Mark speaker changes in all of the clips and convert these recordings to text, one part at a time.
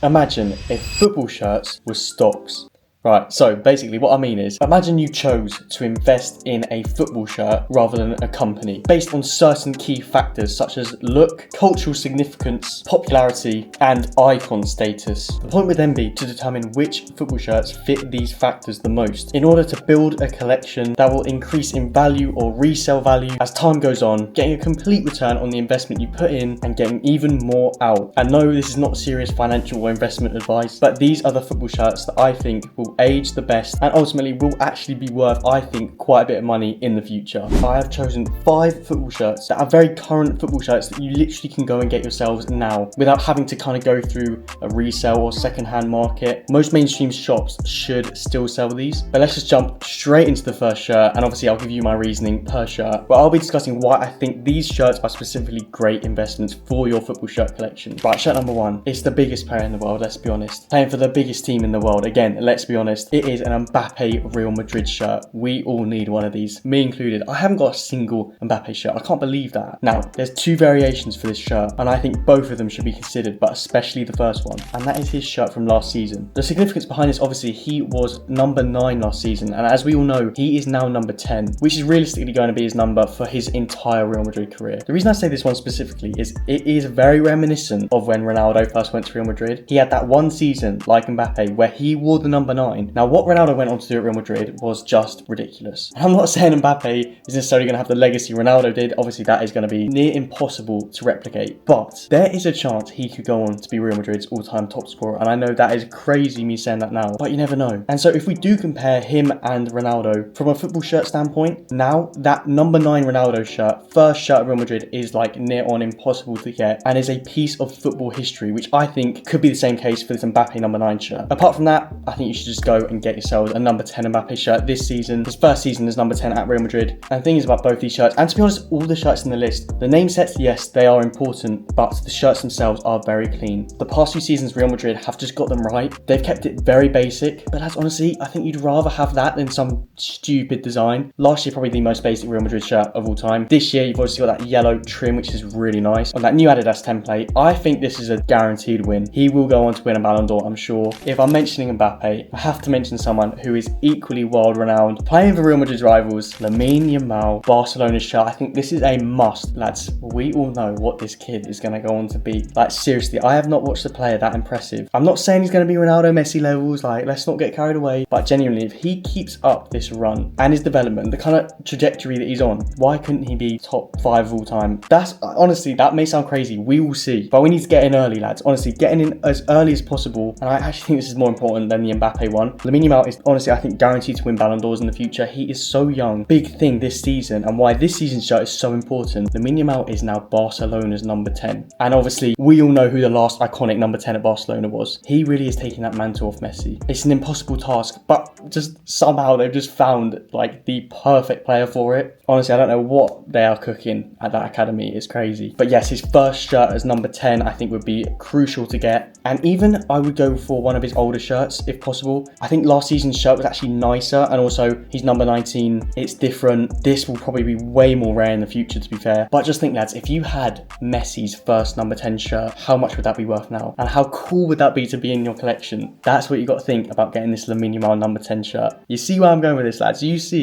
Speaker 1: Imagine if football shirts were stocks. Right, so basically what I mean is, imagine you chose to invest in a football shirt rather than a company, based on certain key factors such as look, cultural significance, popularity, and icon status. The point would then be to determine which football shirts fit these factors the most, in order to build a collection that will increase in value or resale value as time goes on, getting a complete return on the investment you put in and getting even more out. And no, this is not serious financial or investment advice, but these are the football shirts that I think will age the best and ultimately will actually be worth, I think, quite a bit of money in the future. I have chosen 5 football shirts that are very current football shirts that you literally can go and get yourselves now without having to kind of go through a resale or second-hand market. Most mainstream shops should still sell these, but let's just jump straight into the first shirt, and obviously I'll give you my reasoning per shirt. But I'll be discussing why I think these shirts are specifically great investments for your football shirt collection. Right, shirt number 1. It's the biggest player in the world, let's be honest. Playing for the biggest team in the world. Again, let's be honest, it is an Mbappé Real Madrid shirt. We all need one of these, me included. I haven't got a single Mbappé shirt. I can't believe that. Now, there's 2 variations for this shirt, and I think both of them should be considered, but especially the first one, and that is his shirt from last season. The significance behind this, obviously, he was number 9 last season, and as we all know, he is now number 10, which is realistically going to be his number for his entire Real Madrid career. The reason I say this one specifically is it is very reminiscent of when Ronaldo first went to Real Madrid. He had that one season, like Mbappé, where he wore the number 9. Now, what Ronaldo went on to do at Real Madrid was just ridiculous. And I'm not saying Mbappé is necessarily going to have the legacy Ronaldo did. Obviously, that is going to be near impossible to replicate. But there is a chance he could go on to be Real Madrid's all-time top scorer. And I know that is crazy me saying that now, but you never know. And so if we do compare him and Ronaldo from a football shirt standpoint, now that number 9 Ronaldo shirt, first shirt of Real Madrid, is like near on impossible to get and is a piece of football history, which I think could be the same case for this Mbappé number 9 shirt. Apart from that, I think you should just go and get yourselves a number 10 Mbappé shirt this season. His first season as number 10 at Real Madrid. And the thing is about both these shirts, and to be honest, all the shirts in the list, the name sets, yes, they are important, but the shirts themselves are very clean. The past few seasons, Real Madrid have just got them right. They've kept it very basic, but that's honestly, I think you'd rather have that than some stupid design. Last year, probably the most basic Real Madrid shirt of all time. This year, you've obviously got that yellow trim, which is really nice. On that new Adidas template, I think this is a guaranteed win. He will go on to win a Ballon d'Or, I'm sure. If I'm mentioning Mbappé, I have to mention someone who is equally world-renowned, playing for Real Madrid's rivals, Lamine Yamal Barcelona shirt. I think this is a must, lads. We all know what this kid is going to go on to be. Like, seriously, I have not watched a player that impressive. I'm not saying he's going to be Ronaldo, Messi levels, like, let's not get carried away, but genuinely, if he keeps up this run and his development, the kind of trajectory that he's on, why couldn't he be top 5 of all time? That's, honestly, that may sound crazy, we will see, but we need to get in early, lads. Honestly, getting in as early as possible, and I actually think this is more important than the Mbappé one. Lamine Yamal is, honestly, I think guaranteed to win Ballon d'Ors in the future. He is so young. Big thing this season, and why this season's shirt is so important. Lamine Yamal is now Barcelona's number 10. And obviously, we all know who the last iconic number 10 at Barcelona was. He really is taking that mantle off Messi. It's an impossible task, but just somehow they've just found like the perfect player for it. Honestly, I don't know what they are cooking at that academy. It's crazy. But yes, his first shirt as number 10, I think would be crucial to get. And even I would go for one of his older shirts if possible. I think last season's shirt was actually nicer, and also he's number 19. It's different. This will probably be way more rare in the future, to be fair. But just think, lads, if you had Messi's first number 10 shirt, how much would that be worth now? And how cool would that be to be in your collection? That's what you got to think about getting this Lamine Yamal number 10 shirt. You see where I'm going with this, lads? You see.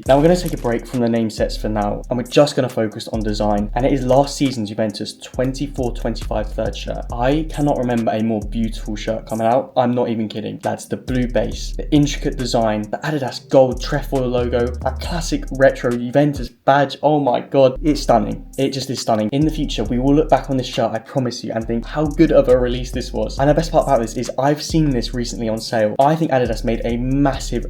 Speaker 1: Now we're going to take a break from the name sets for now, and we're just going to focus on design. And it is last season's Juventus 24-25 third shirt. I cannot remember a more beautiful shirt coming out. I'm not even kidding. Lads, the blue base, the intricate design, the Adidas gold trefoil logo, that classic retro Juventus badge. Oh my god, it's stunning. It just is stunning. In the future, we will look back on this shirt, I promise you, and think how good of a release this was. And the best part about this is I've seen this recently on sale. I think Adidas made a massive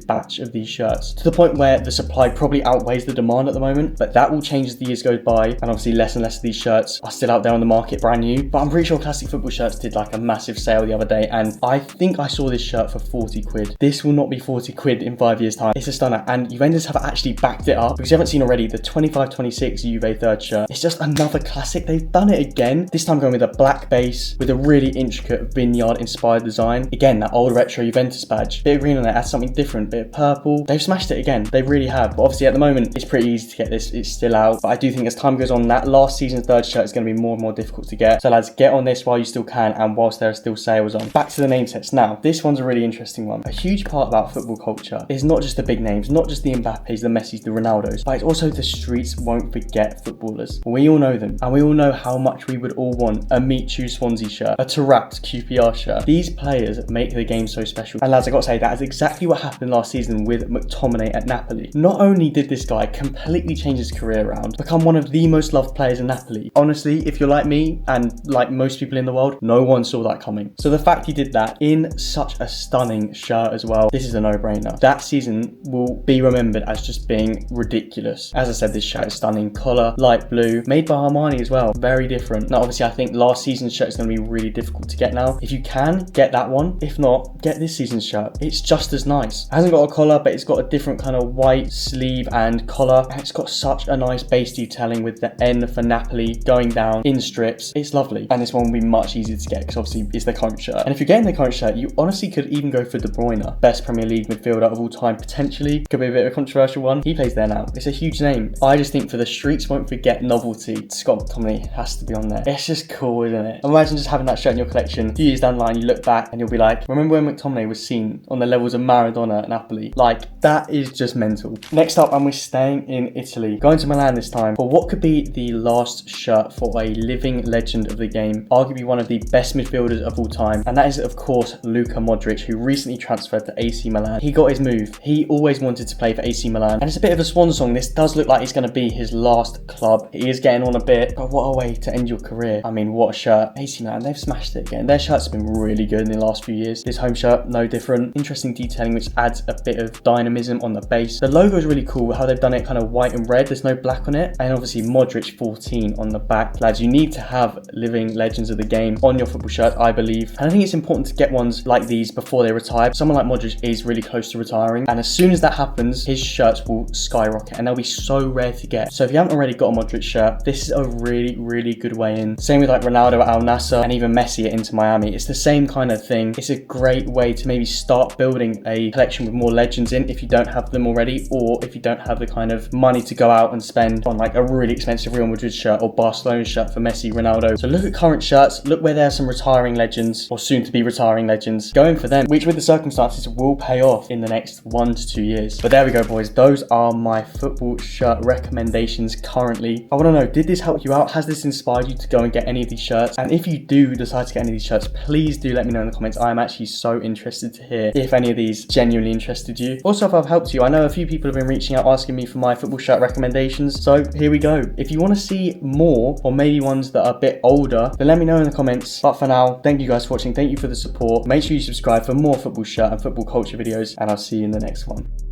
Speaker 1: batch of these shirts, to the point where the supply probably outweighs the demand at the moment, but that will change as the years go by, and obviously less and less of these shirts are still out there on the market brand new. But I'm pretty sure Classic Football Shirts did like a massive sale the other day, and I think I saw this shirt shirt for 40 quid. This will not be 40 quid in 5 years time. It's a stunner, and Juventus have actually backed it up, because you haven't seen already the 25-26 Juve third shirt. It's just another classic. They've done it again, this time going with a black base with a really intricate vineyard inspired design. Again, that old retro Juventus badge, bit of green on it, adds something different, bit of purple. They've smashed it again, they really have. But obviously at the moment it's pretty easy to get this, it's still out, but I do think as time goes on, that last season's third shirt is going to be more and more difficult to get. So lads, get on this while you still can, and whilst there are still sales on. Back to the name sets now. This one's a really interesting one. A huge part about football culture is not just the big names, not just the Mbappés, the Messis, the Ronaldos, but it's also the streets won't forget footballers. We all know them, and we all know how much we would all want a Meet You Swansea shirt, a Tarapt QPR shirt. These players make the game so special. And lads, I gotta say, that is exactly what happened last season with McTominay at Napoli. Not only did this guy completely change his career around, become one of the most loved players in Napoli. Honestly, if you're like me, and like most people in the world, no one saw that coming. So the fact he did that in such a stunning shirt as well, this is a no-brainer. That season will be remembered as just being ridiculous. As I said, this shirt is stunning. Collar, light blue, made by Armani as well. Very different. Now, obviously, I think last season's shirt is going to be really difficult to get now. If you can, get that one. If not, get this season's shirt. It's just as nice. It hasn't got a collar, but it's got a different kind of white sleeve and collar. And it's got such a nice base detailing with the N for Napoli going down in strips. It's lovely. And this one will be much easier to get because obviously it's the current shirt. And if you're getting the current shirt, you honestly could even go for De Bruyne, best Premier League midfielder of all time, potentially. Could be a bit of a controversial one. He plays there now. It's a huge name. I just think for the streets won't forget novelty, Scott McTominay has to be on there. It's just cool, isn't it? Imagine just having that shirt in your collection. A few years down the line, you look back and you'll be like, remember when McTominay was seen on the levels of Maradona at Napoli? Like, that is just mental. Next up, and we're staying in Italy. Going to Milan this time for what could be the last shirt for a living legend of the game, arguably one of the best midfielders of all time, and that is of course Luka Modric, who recently transferred to AC Milan. He got his move. He always wanted to play for AC Milan, and it's a bit of a swan song. This does look like it's going to be his last club. He is getting on a bit, but what a way to end your career. I mean, what a shirt. AC Milan, they've smashed it again. Their shirts have been really good in the last few years. This home shirt, no different. Interesting detailing, which adds a bit of dynamism on the base. The logo is really cool, how they've done it kind of white and red. There's no black on it, and obviously Modric 14 on the back. Lads, you need to have living legends of the game on your football shirt, I believe, and I think it's important to get ones like these before they retire. Someone like Modric is really close to retiring, and as soon as that happens, his shirts will skyrocket, and they'll be so rare to get. So if you haven't already got a Modric shirt, this is a really good way in. Same with like Ronaldo at Al Nassr and even Messi at Inter Miami. It's the same kind of thing. It's a great way to maybe start building a collection with more legends in if you don't have them already, or if you don't have the kind of money to go out and spend on like a really expensive Real Madrid shirt or Barcelona shirt for Messi, Ronaldo. So look at current shirts, look where there are some retiring legends or soon to be retiring legends, going for them, which with the circumstances will pay off in the next 1 to 2 years. But there we go, boys. Those are my football shirt recommendations currently. I want to know, did this help you out? Has this inspired you to go and get any of these shirts? And if you do decide to get any of these shirts, please do let me know in the comments. I am actually so interested to hear if any of these genuinely interested you. Also, if I've helped you, I know a few people have been reaching out asking me for my football shirt recommendations, so here we go. If you want to see more, or maybe ones that are a bit older, then let me know in the comments. But for now, thank you guys for watching, thank you for the support. Make sure you subscribe for more football shirt and football culture videos, and I'll see you in the next one.